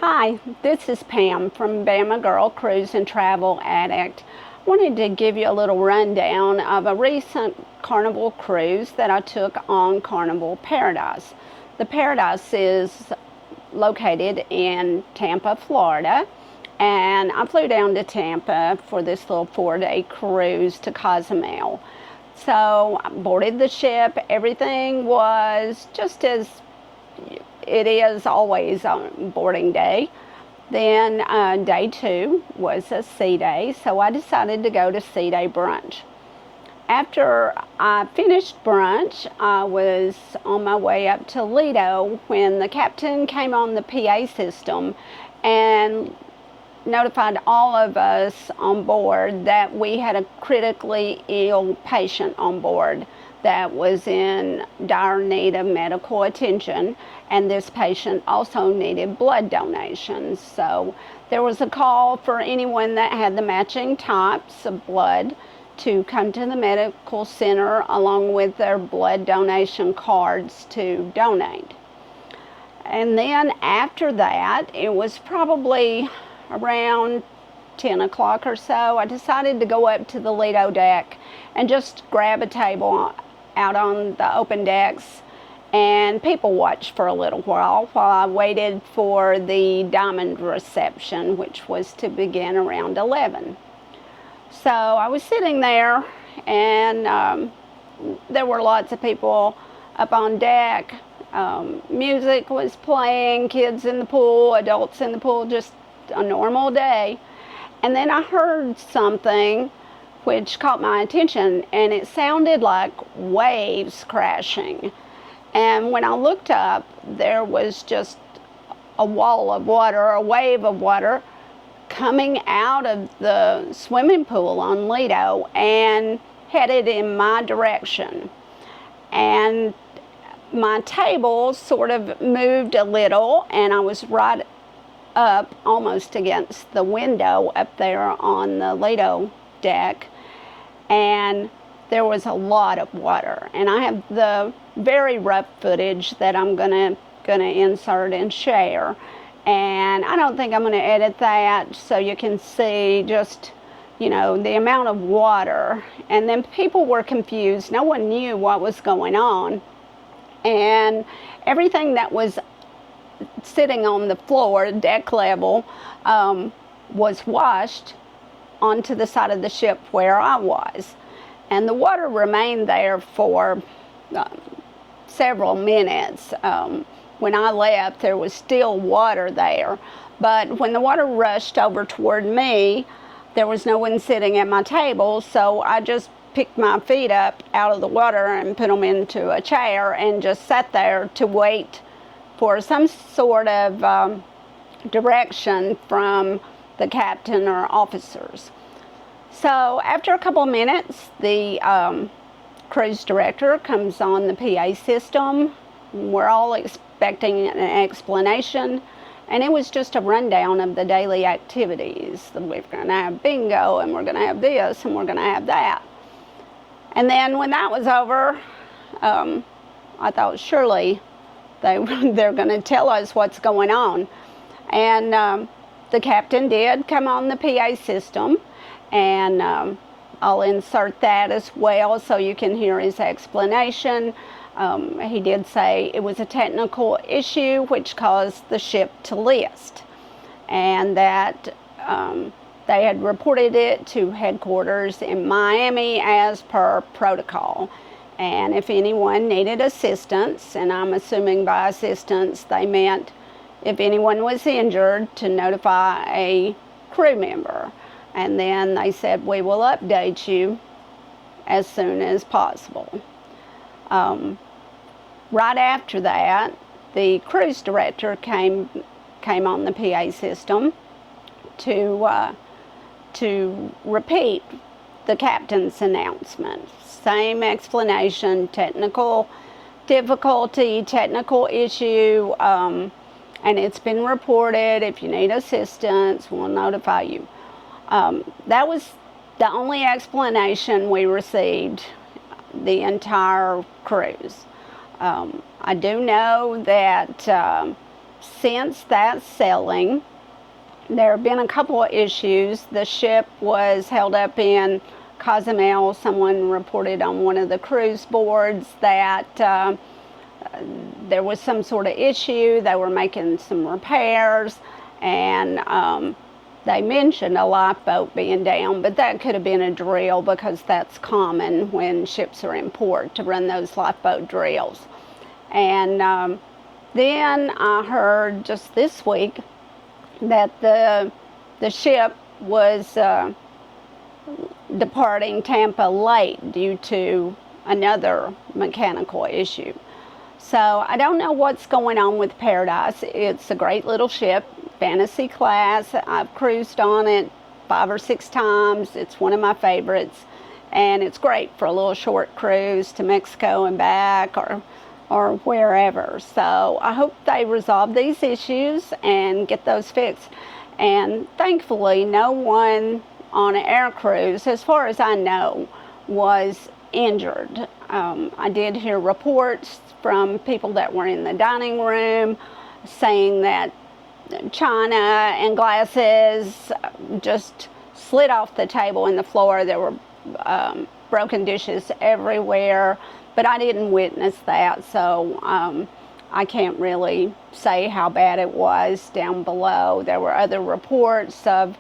Hi, this is Pam from Bamagirl Cruise and Travel Addict. I wanted to give you a little rundown of a recent Carnival cruise that I took on Carnival Paradise. The Paradise is located in Tampa, Florida, and I flew down to Tampa for this little 4-day cruise to Cozumel. So I boarded the ship. Everything was just as it is always on boarding day. Then day 2 was a sea day, so I decided to go to sea day brunch. After I finished brunch, I was on my way up to Lido when the captain came on the PA system and notified all of us on board that we had a critically ill patient on board that was in dire need of medical attention, and this patient also needed blood donations. So there was a call for anyone that had the matching types of blood to come to the medical center along with their blood donation cards to donate. And then after that, it was probably around 10 o'clock or so, I decided to go up to the Lido deck and just grab a table out on the open decks and people watch for a little while I waited for the diamond reception, which was to begin around 11. So I was sitting there, and there were lots of people up on deck. Music was playing, kids in the pool, adults in the pool, just a normal day. And then I heard something which caught my attention, and it sounded like waves crashing. And when I looked up, there was just a wall of water, a wave of water coming out of the swimming pool on Lido and headed in my direction. And my table sort of moved a little, and I was right up almost against the window up there on the Lido deck, and there was a lot of water. And I have the very rough footage that I'm gonna insert and share, and I don't think I'm gonna edit that, so you can see just, you know, the amount of water. And then people were confused. No one knew what was going on, and everything that was sitting on the floor, deck level, was washed onto the side of the ship where I was. And the water remained there for several minutes. When I left, there was still water there. But when the water rushed over toward me, there was no one sitting at my table, so I just picked my feet up out of the water and put them into a chair and just sat there to wait for some sort of direction from the captain or officers. So after a couple of minutes, the cruise director comes on the PA system. We're all expecting an explanation, and it was just a rundown of the daily activities. We're going to have bingo, and we're going to have this, and we're going to have that. And then when that was over, I thought surely they're going to tell us what's going on. And the captain did come on the PA system, and I'll insert that as well so you can hear his explanation. He did say it was a technical issue which caused the ship to list, and that they had reported it to headquarters in Miami as per protocol. And if anyone needed assistance, and I'm assuming by assistance they meant if anyone was injured, to notify a crew member. And then they said, we will update you as soon as possible. Right after that, the cruise director came on the PA system to repeat the captain's announcement. Same explanation: technical difficulty, technical issue, and it's been reported. If you need assistance, we'll notify you. That was the only explanation we received the entire cruise. I do know that since that sailing, there have been a couple of issues. The ship was held up in Cozumel. Someone reported on one of the cruise boards that there was some sort of issue. They were making some repairs, and they mentioned a lifeboat being down, but that could have been a drill, because that's common when ships are in port to run those lifeboat drills. And then I heard just this week that the ship was departing Tampa late due to another mechanical issue. So I don't know what's going on with Paradise. It's a great little ship, fantasy class. I've cruised on it 5 or 6 times. It's one of my favorites, and it's great for a little short cruise to Mexico and back, or wherever. So I hope they resolve these issues and get those fixed. And thankfully, no one on an air cruise, as far as I know, was injured. I did hear reports from people that were in the dining room saying that china and glasses just slid off the table and the floor. There were broken dishes everywhere, but I didn't witness that, so I can't really say how bad it was down below. There were other reports of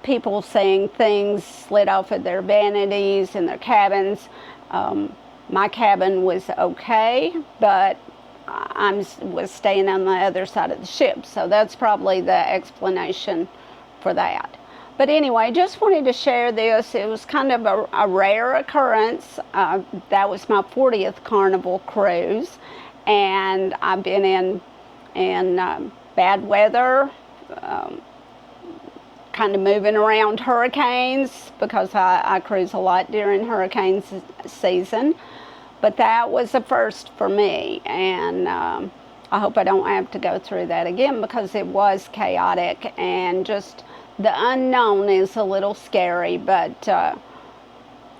people saying things slid off of their vanities in their cabins. My cabin was okay, but I was staying on the other side of the ship, so that's probably the explanation for that. But anyway, just wanted to share this. It was kind of a rare occurrence. That was my 40th Carnival cruise, and I've been in bad weather, kind of moving around hurricanes, because I cruise a lot during hurricane season. But that was a first for me, and I hope I don't have to go through that again, because it was chaotic, and just the unknown is a little scary. But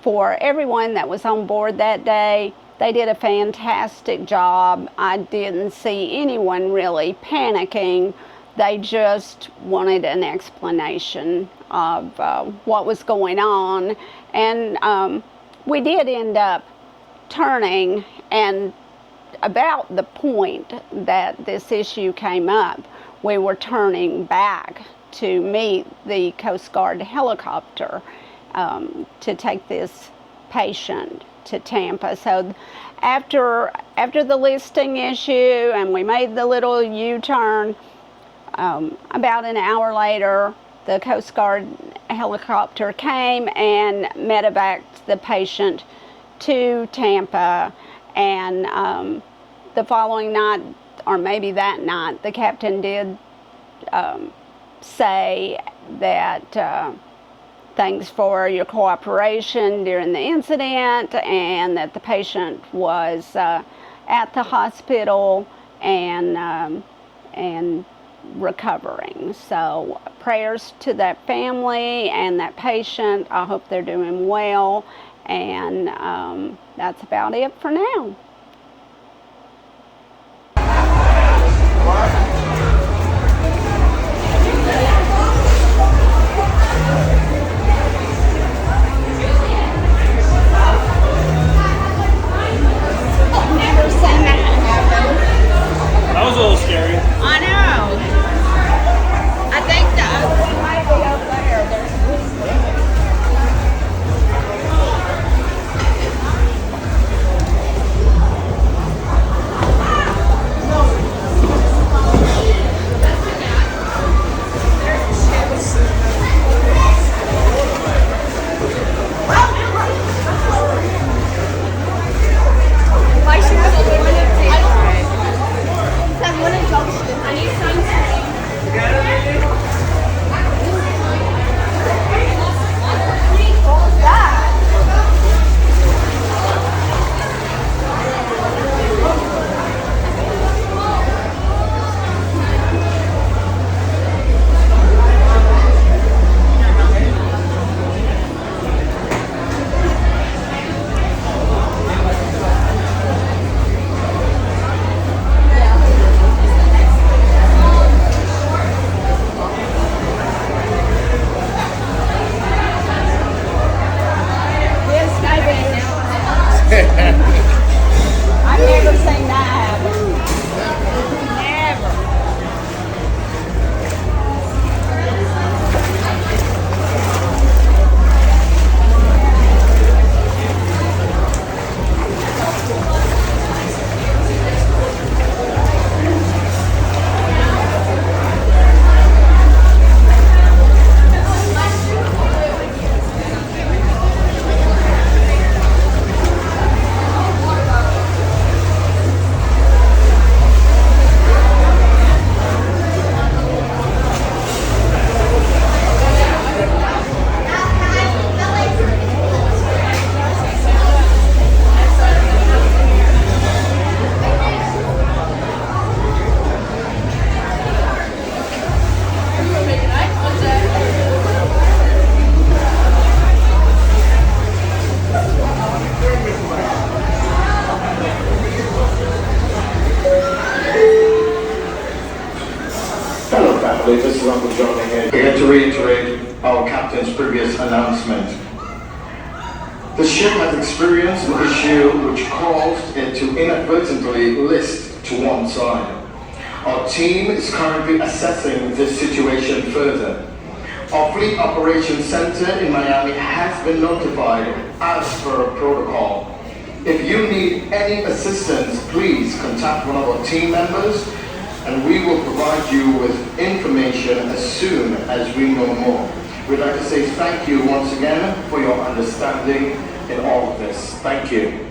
for everyone that was on board that day, they did a fantastic job. I didn't see anyone really panicking. They just wanted an explanation of what was going on. And we did end up turning, and about the point that this issue came up, we were turning back to meet the Coast Guard helicopter to take this patient to Tampa. So after the listing issue, and we made the little U-turn, about an hour later, the Coast Guard helicopter came and medevaced the patient to Tampa. And the following night, or maybe that night, the captain did say that thanks for your cooperation during the incident, and that the patient was at the hospital and recovering. So prayers to that family and that patient. I hope they're doing well, and that's about it for now. That was a little scary. I know. I think the other one might be up there. There's this is Uncle John again. Here to reiterate our captain's previous announcement. The ship has experienced an issue which caused it to inadvertently list to one side. Our team is currently assessing this situation further. Our Fleet Operations Center in Miami has been notified as per protocol. If you need any assistance, please contact one of our team members and we will provide you with information as soon as we know more. We'd like to say thank you once again for your understanding in all of this. Thank you.